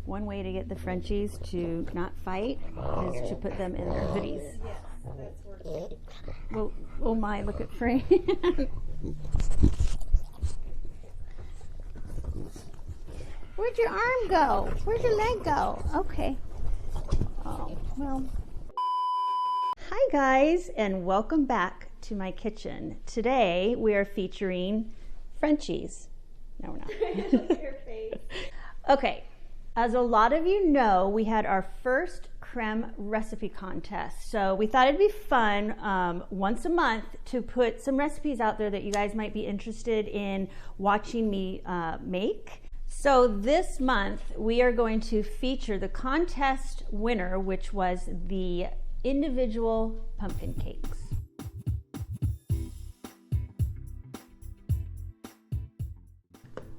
One way to get the Frenchies to not fight is to put them in their hoodies. Yes, that's working. Well, oh my, look at Fran. Where'd your arm go? Where'd your leg go? Okay. Oh, well. Hi guys, and welcome back to my kitchen. Today we are featuring Frenchies. No, we're not. Your face. Okay, as a lot of you know, we had our first Crème recipe contest. So we thought it'd be fun once a month to put some recipes out there that you guys might be interested in watching me make. So this month we are going to feature the contest winner, which was the individual pumpkin cakes.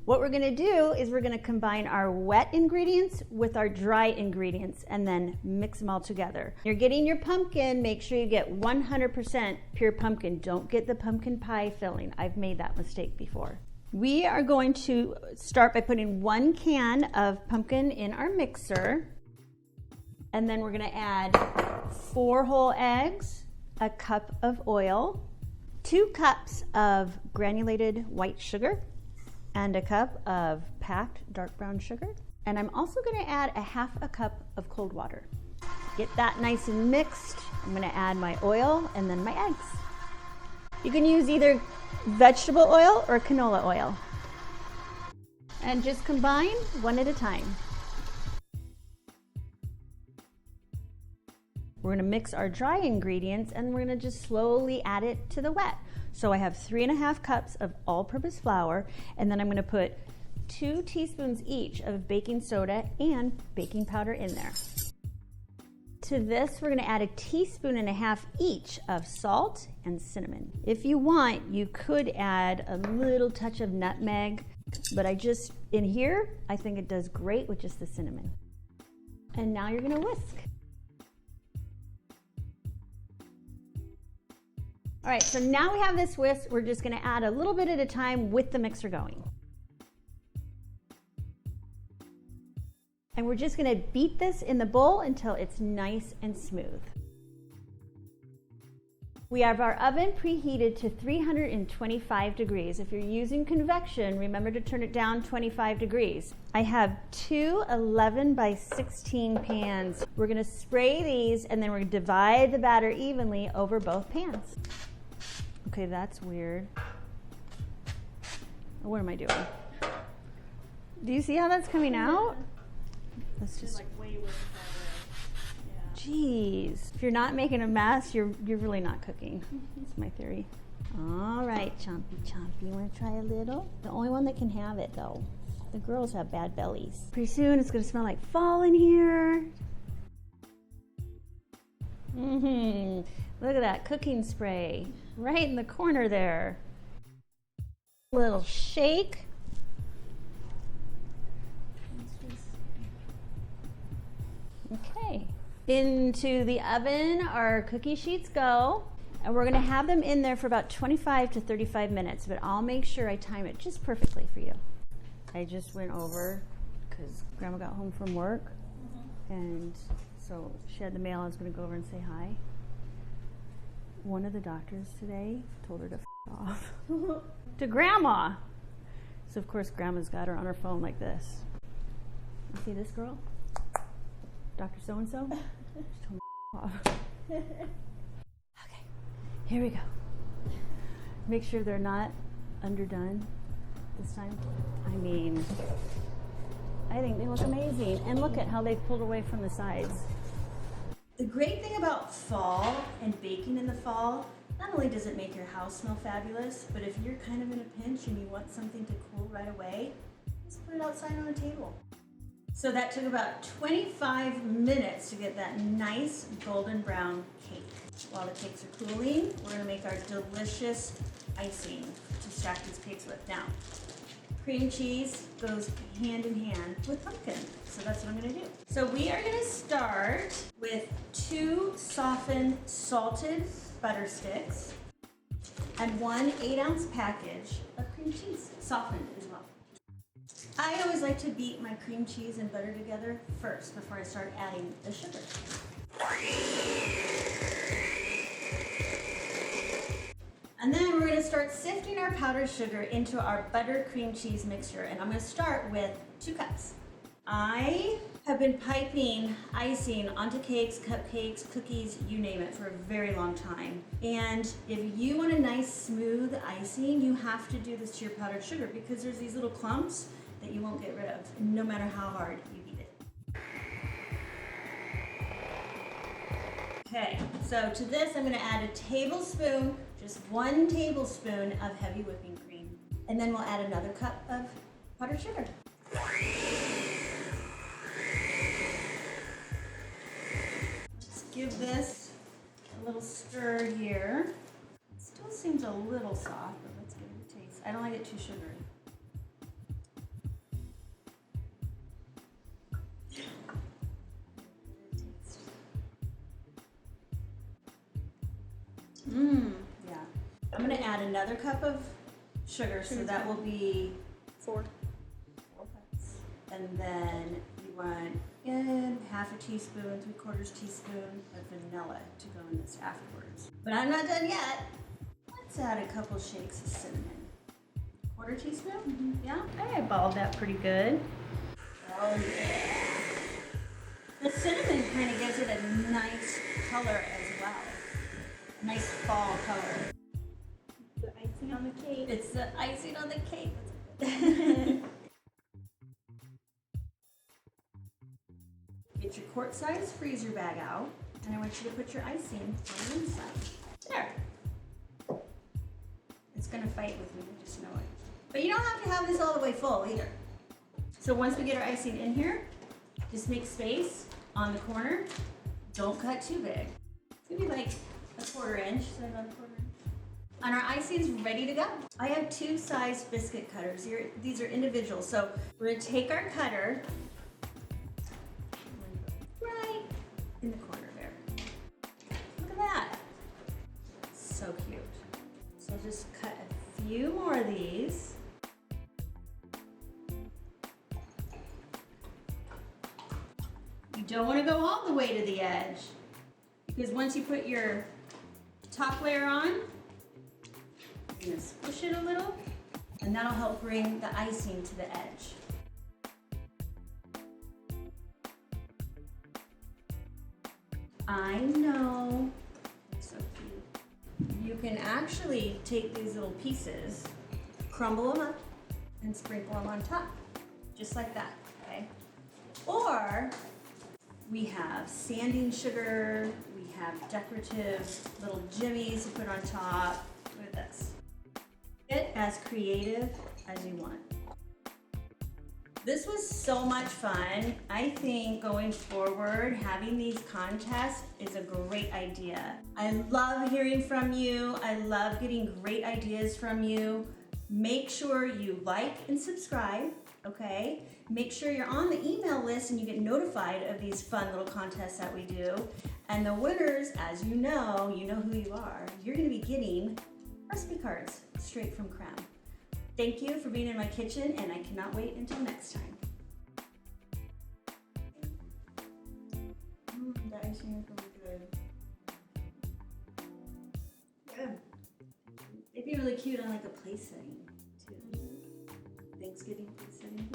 What we're gonna do is we're gonna combine our wet ingredients with our dry ingredients and then mix them all together. You're getting your pumpkin, make sure you get 100% pure pumpkin. Don't get the pumpkin pie filling. I've made that mistake before. We are going to start by putting 1 can of pumpkin in our mixer. And then we're gonna add 4 whole eggs, a cup of oil, 2 cups of granulated white sugar, and a cup of packed dark brown sugar. And I'm also gonna add a half a cup of cold water. Get that nice and mixed. I'm gonna add my oil and then my eggs. You can use either vegetable oil or canola oil. And just combine one at a time. We're gonna mix our dry ingredients and we're gonna just slowly add it to the wet. So I have 3½ cups of all-purpose flour, and then I'm gonna put 2 teaspoons each of baking soda and baking powder in there. To this, we're gonna add 1.5 teaspoons each of salt and cinnamon. If you want, you could add a little touch of nutmeg, but in here, I think it does great with just the cinnamon. And now you're gonna whisk. All right, so now we have this whisk. We're just gonna add a little bit at a time with the mixer going. And we're just gonna beat this in the bowl until it's nice and smooth. We have our oven preheated to 325 degrees. If you're using convection, remember to turn it down 25 degrees. I have 2 11 by 16 pans. We're gonna spray these and then we're gonna divide the batter evenly over both pans. Okay, that's weird. What am I doing? Do you see how that's coming out? Let's just. Like way worse that way. Jeez, if you're not making a mess, you're really not cooking. That's my theory. All right, Chompy Chompy, you want to try a little? The only one that can have it though. The girls have bad bellies. Pretty soon it's gonna smell like fall in here. Look at that cooking spray right in the corner there. Little shake. Okay. Into the oven our cookie sheets go, and we're gonna have them in there for about 25 to 35 minutes, but I'll make sure I time it just perfectly for you. I just went over because Grandma got home from work, and so she had the mail. I was gonna go over and say hi. One of the doctors today told her to f off to Grandma. So of course Grandma's got her on her phone like this. You see this girl? Dr. So-and-so? She told me to f off. Okay, here we go. Make sure they're not underdone this time. I mean, I think they look amazing. And look at how they pulled away from the sides. The great thing about fall and baking in the fall, not only does it make your house smell fabulous, but if you're kind of in a pinch and you want something to cool right away, just put it outside on a table. So that took about 25 minutes to get that nice golden brown cake. While the cakes are cooling, we're gonna make our delicious icing to stack these cakes with. Now, cream cheese goes hand in hand with pumpkin. So that's what I'm gonna do. So we are gonna start with 2 softened salted butter sticks and 1 8-ounce package of cream cheese, softened as well. I always like to beat my cream cheese and butter together first before I start adding the sugar. And then we're going to start sifting our powdered sugar into our butter cream cheese mixture. And I'm going to start with 2 cups. I have been piping icing onto cakes, cupcakes, cookies, you name it, for a very long time. And if you want a nice smooth icing, you have to do this to your powdered sugar because there's these little clumps that you won't get rid of, no matter how hard you beat it. Okay, so to this I'm going to add a tablespoon, just 1 tablespoon of heavy whipping cream. And then we'll add another cup of powdered sugar. Just give this a little stir here. It still seems a little soft, but let's give it a taste. I don't like it too sugary. Yeah. I'm gonna add another cup of sugar, so that will be 4. 4 cups. And then you want in half a teaspoon, 3/4 teaspoon of vanilla to go in this afterwards. But I'm not done yet. Let's add a couple shakes of cinnamon. 1/4 teaspoon? Mm-hmm. Yeah? I eyeballed that pretty good. Oh yeah. The cinnamon kind of gives it a nice color as well. Nice fall color. The icing on the cake. It's the icing on the cake. Get your quart-size freezer bag out, and I want you to put your icing on the inside. There. It's gonna fight with me, I just know it. But you don't have to have this all the way full either. So once we get our icing in here, just make space on the corner. Don't cut too big. It's gonna be like 1/4 inch, so about 1/4 inch. And our icing's ready to go. I have 2 sized biscuit cutters. These are individual. So we're gonna take our cutter right in the corner there. Look at that. So cute. So I'll just cut a few more of these. You don't want to go all the way to the edge, because once you put your top layer on, you're going to squish it a little, and that'll help bring the icing to the edge. I know, it's so cute. You can actually take these little pieces, crumble them up, and sprinkle them on top, just like that, okay? Or we have sanding sugar, we have decorative little jimmies to put on top. Look at this. Get as creative as you want. This was so much fun. I think going forward, having these contests is a great idea. I love hearing from you. I love getting great ideas from you. Make sure you like and subscribe, okay? Make sure you're on the email list and you get notified of these fun little contests that we do. And the winners, as you know who you are. You're gonna be getting recipe cards straight from Crème. Thank you for being in my kitchen, and I cannot wait until next time. The icing is really good. Good. It'd be really cute on like a place setting too. Thanksgiving place setting.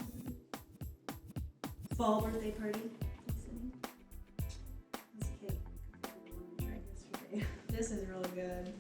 Fall birthday party place setting. This cake. I want to try this today. This is really good.